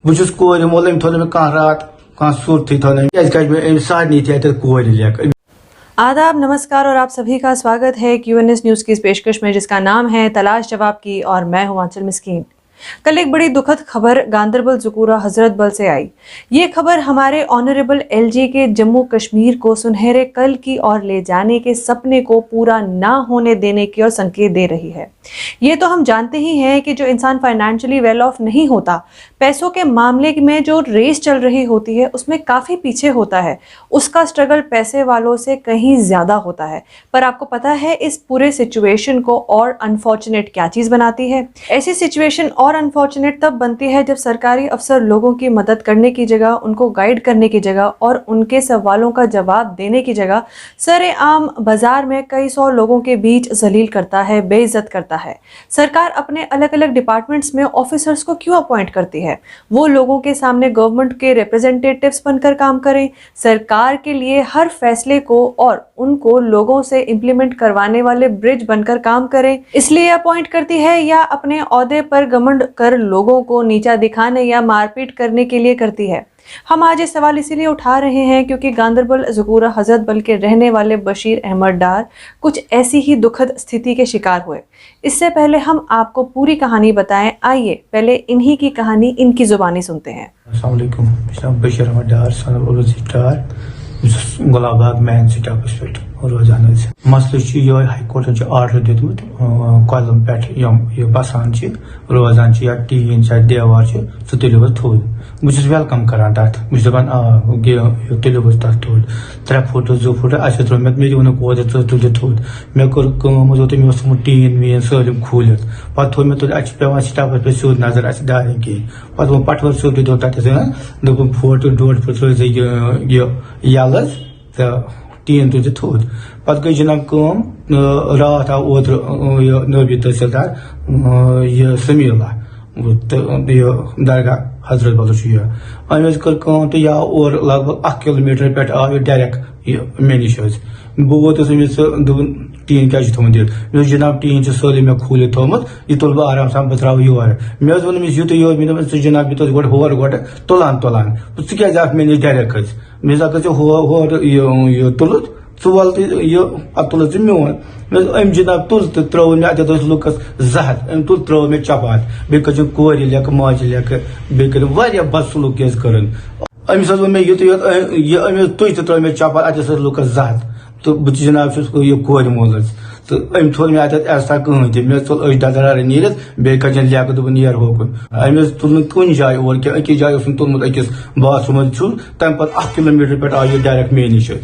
بہت کور مول ام تھو میں کھانا رات کھانا صورت تھو سارے تھی کور لیک. آداب، نمسکار اور آپ سبھی کا سواگت ہے QNS نیوز کی اس پیشکش میں جس کا نام ہے تلاش جواب کی، اور میں ہوں آنچل مسکین. کل ایک بڑی دکھد خبر گاندربل زکورہ حضرت بل سے آئی. یہ خبر ہمارے آنریبل LG کے جموں کشمیر کو سنہرے کل کی اور لے جانے کے سپنے کو پورا نہ ہونے دینے کی اور سنکیت دے رہی ہے. یہ تو ہم جانتے ہی ہیں کہ جو انسان فائنینشلی ویل آف نہیں ہوتا، پیسوں کے معاملے میں جو ریس چل رہی ہوتی ہے اس میں کافی پیچھے ہوتا ہے. اس کا سٹرگل پیسے والوں سے کہیں زیادہ ہوتا ہے. پر آپ کو پتا ہے اس پورے سچویشن کو اور انفارچونیٹ کیا چیز بناتی ہے؟ ایسی سچویشن اور انفارچونیٹ تب بنتی ہے جب سرکاری افسر لوگوں کی مدد کرنے کی جگہ، ان کو گائیڈ کرنے کی جگہ اور ان کے سوالوں کا جواب دینے کی جگہ سر عام بازار میں کئی سو لوگوں کے بیچ ذلیل کرتا ہے، بے عزت کرتا ہے. سرکار اپنے الگ الگ ڈپارٹمنٹس میں آفیسرز کو کیوں اپوائنٹ کرتی ہے؟ وہ لوگوں کے سامنے گورنمنٹ کے ریپریزنٹیٹیوز بن کر کام کریں، سرکار کے لیے ہر فیصلے کو اور ان کو لوگوں سے امپلیمنٹ کروانے والے برج بن کر کام کریں. اس لیے اپوائنٹ کرتی ہے یا اپنے عہدے پر گھمنڈ کر لوگوں کو نیچا دکھانے یا مار پیٹ کرنے کے لیے کرتی ہے؟ ہم آج یہ سوال اسی لیے اٹھا رہے ہیں کیونکہ گاندربل زکورہ حضرت بل کے رہنے والے بشیر احمد ڈار کچھ ایسی ہی دکھد استھتی کے شکار ہوئے. اس سے پہلے ہم آپ کو پوری کہانی بتائیں، آئیے پہلے انہی کی کہانی ان کی زبانی سنتے ہیں. السلام علیکم، میں بشیر احمد ڈار سن ڈار گلاب باغ مین سٹاپس پہ روزان. مسئلہ یہ ہائی کورٹن آرڈر دیتمت کۄلن پہ بسان روزان یا ٹین چاہے دیوار سہ تُلِو حظ تھوٚد. بہٕ ویلکم کران تک بہٕ دپان تُلِو حظ تتھ تھوٚد. 3 فُٹ 2 فُٹ اچھا ترٛوو مےٚ ووٚنُکھ اورٕ ژٕ تُلہِ تھوٚد. مےٚ کوٚر کٲم حظ مےٚ اوس تھوٚمُت ٹیٖن ویٖن سٲلِم کھوٗلِتھ. پتہٕ تھوٚو مےٚ تُلِتھ اَسہِ چھِ پیٚوان سٹاپس پٮ۪ٹھ سیوٚد نظر اَسہِ دارٮ۪ن کِہیٖنۍ. پتہٕ ووٚن پٹھوٲرۍ صٲبنہِ دوٚپ تتٮ۪س دوٚپُن 1.5 فُٹ ترٛٲیزِ یہِ یلہٕ تہٕ ٹیٖن تُلزِ تھوٚد. پتہٕ گٔے جناب کٲم، راتھ آو اوترٕ نٲبی تحصیلدار یہِ سمیٖلا تہٕ یہِ درگاہ حضرت بل چھُ أمۍ حظ کٔر کٲم تہٕ یہِ آو اورٕ لگ بگ 1 کِلوٗمیٖٹر پٮ۪ٹھ آو یہِ ڈایریکٹ یہِ مےٚ نِش حظ. بہٕ ووتُس أمِس دوٚپُن ٹیٖن کیٛازِ چھُ تھوٚمُت دِتھ؟ مےٚ دوٚپ جناب ٹیٖن چھُ سٲلِم مےٚ کھوٗلِتھ تھوٚمُت، یہِ تُلہٕ بہٕ آرام سان بہٕ ترٛاوٕ یورٕ. مےٚ حظ ووٚن أمِس یُتُے یوت، مےٚ دوٚپمَس ژٕ جناب یہِ گۄڈٕ ہورٕ گۄڈٕ تُلان ژٕ کیٛازِ آکھ مےٚ نِش ڈایریکٹ کھٔژ؟ مےٚ دوٚپ اگر ژےٚ ہورٕ یہِ تُلُتھ ژٕ وَل تہٕ یہِ پتہٕ تُلُتھ ژٕ میون. مےٚ دوٚپ أمۍ جناب تُل تہٕ ترٛٲوٕن مےٚ اَتٮ۪تھ ٲسۍ لُکَس 200 أمۍ تُل ترٛٲو مےٚ چپات. بیٚیہِ کٔرِم کورِ لیکھٕ ماجہِ لیکھٕ، بیٚیہِ کٔرِم واریاہ بدسلوٗکی حظ کٔرٕن. أمِس حظ ووٚن مےٚ یُتُے یوت یہِ أمِس تُج تہٕ ترٛٲو مےٚ چپات. اَتٮ۪تھ ٲسۍ لُکَس 200 تہٕ بہٕ تہِ جناب چھُس یہِ کورِ مول حظ. تہٕ أمۍ تھوٚو نہٕ اَتٮ۪تھ عزتھا کٕہٕنۍ تہِ. مےٚ ژوٚل أچھ دَدرارٕ نیٖرِتھ، بیٚیہِ کٔرجَن لیکھٕ دوٚپُن نیرٕ ہوکُن. أمۍ حظ تُل نہٕ کُنہِ جایہِ اور کینٛہہ، أکِس جایہِ اوسُن تُلمُت أکِس باتھ روٗمَس چھُل. تَمہِ پتہٕ 1 کِلوٗمیٖٹر پٮ۪ٹھ آو یہِ ڈایریکٹ مےٚ نِش حظ.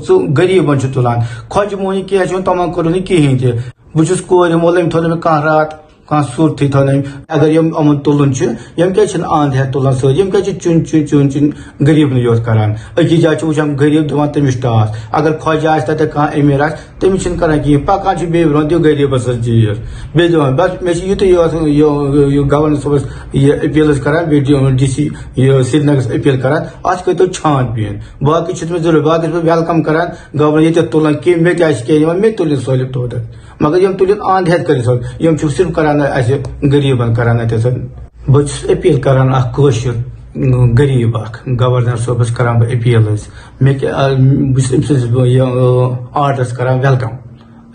ژٕ غریٖبن چھُ تُلان، خۄجہِ موہنی کینٛہہ چھُنہٕ تِمن کوٚرُن نہٕ کِہیٖنۍ تہِ. بہٕ چھُس کورِ مول، أمۍ تھوٚو نہٕ مےٚ کانٛہہ رات کانٛہہ صوٗرتھٕے تھوٚو نہٕ أمۍ. اگر یِمن تُلُن چھُ یِم کیٛازِ چھِنہٕ اَنٛد ہٮ۪تھ تُلان سۭتۍ؟ یِم کیٛازِ چھِ چُن غریٖبنٕے یوت کران؟ أکِس جایہِ چھِ وٕچھان غریٖب دِوان تٔمِس ٹاس. اگر خۄجہِ آسہِ تتٮ۪تھ کانٛہہ أمیٖر آسہِ تٔمِس چھِنہٕ کران کِہیٖنۍ، پکان چھِ بیٚیہِ برونٛہہ دِو غریٖبس حظ چیٖز. بیٚیہِ دِوان بس مےٚ چھِ یُتُے یوت گورنر صٲبس یہِ أپیٖل حظ کران، بیٚیہِ DC سرینگرس أپیٖل کران، اَتھ کٔرۍتو چھان بیٖن. باقٕے چھُس مےٚ ضروٗری، باقٕے چھُس بہٕ ویلکم کران گورنر ییٚتٮ۪تھ تُلان کینٛہہ مےٚ تہِ آسہِ کینٛہہ یِوان مےٚ تُلِن سٲلِم تھوٚد. مگر یِم تُلِن اَنٛد ہٮ۪تھ کٔرِتھ حظ، یِم چھِ صرف کران اَسہِ غریٖبن کران اَتٮ۪تھ. بہٕ چھُس أپیٖل کران اکھ کٲشُر غریٖب اکھ گورنر صٲبس کران بہٕ أپیٖل حظ. بہٕ چھُس أمۍ سٕنٛدِس یہِ آرڈرس کران ویلکم.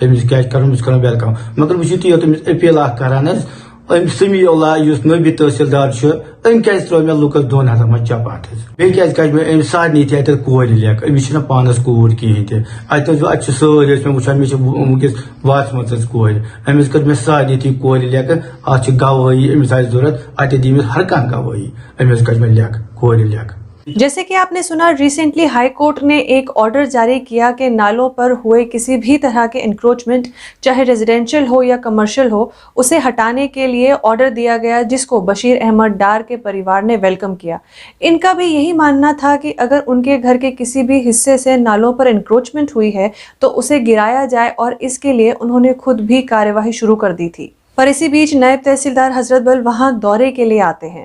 أمِس کیٛاہ چھِ کران؟ بہٕ چھُس کران ویلکم. مگر بہٕ چھُس یُتُے یوت أمِس أپیٖل اکھ کران حظ، أمۍ سمیٖلا یُس نٲبی تحصیلدار چھُ أمۍ کیٛازِ ترٛٲو مےٚ لُکَس 2 ہَتَن منٛز چپات حظ. بیٚیہِ کیٛازِ کَجہِ مےٚ أمۍ سارنٕے تہِ اَتٮ۪تھ کورِ لیکھٕ؟ أمِس چھِنہٕ پانَس کوٗر کِہیٖنۍ تہِ. اَتہِ چھِ سٲری ٲسۍ مےٚ وٕچھان، مےٚ چھِ وٕنکٮ۪س باتھروٗمَس حظ کورِ. أمِس کٔر مےٚ سارنٕے تہِ کورِ لیکھٕ. اَتھ چھِ گوٲہی، أمِس آسہِ ضوٚرَتھ اَتٮ۪تھ دی أمِس ہر کانٛہہ گوٲہی. أمِس کٔر مےٚ لیکھٕ کورِ لیکھٕ. جیسے کہ آپ نے سنا، ریسنٹلی ہائی کورٹ نے ایک آرڈر جاری کیا کہ نالوں پر ہوئے کسی بھی طرح کے انکروچمنٹ، چاہے ریزیڈینشل ہو یا کمرشل ہو، اسے ہٹانے کے لیے آرڈر دیا گیا، جس کو بشیر احمد ڈار کے پریوار نے ویلکم کیا. ان کا بھی یہی ماننا تھا کہ اگر ان کے گھر کے کسی بھی حصے سے نالوں پر انکروچمنٹ ہوئی ہے تو اسے گرایا جائے، اور اس کے لیے انہوں نے خود بھی کارروائی شروع کر دی تھی. پر اسی بیچ نائب تحصیلدار حضرت بل وہاں دورے کے لیے آتے ہیں.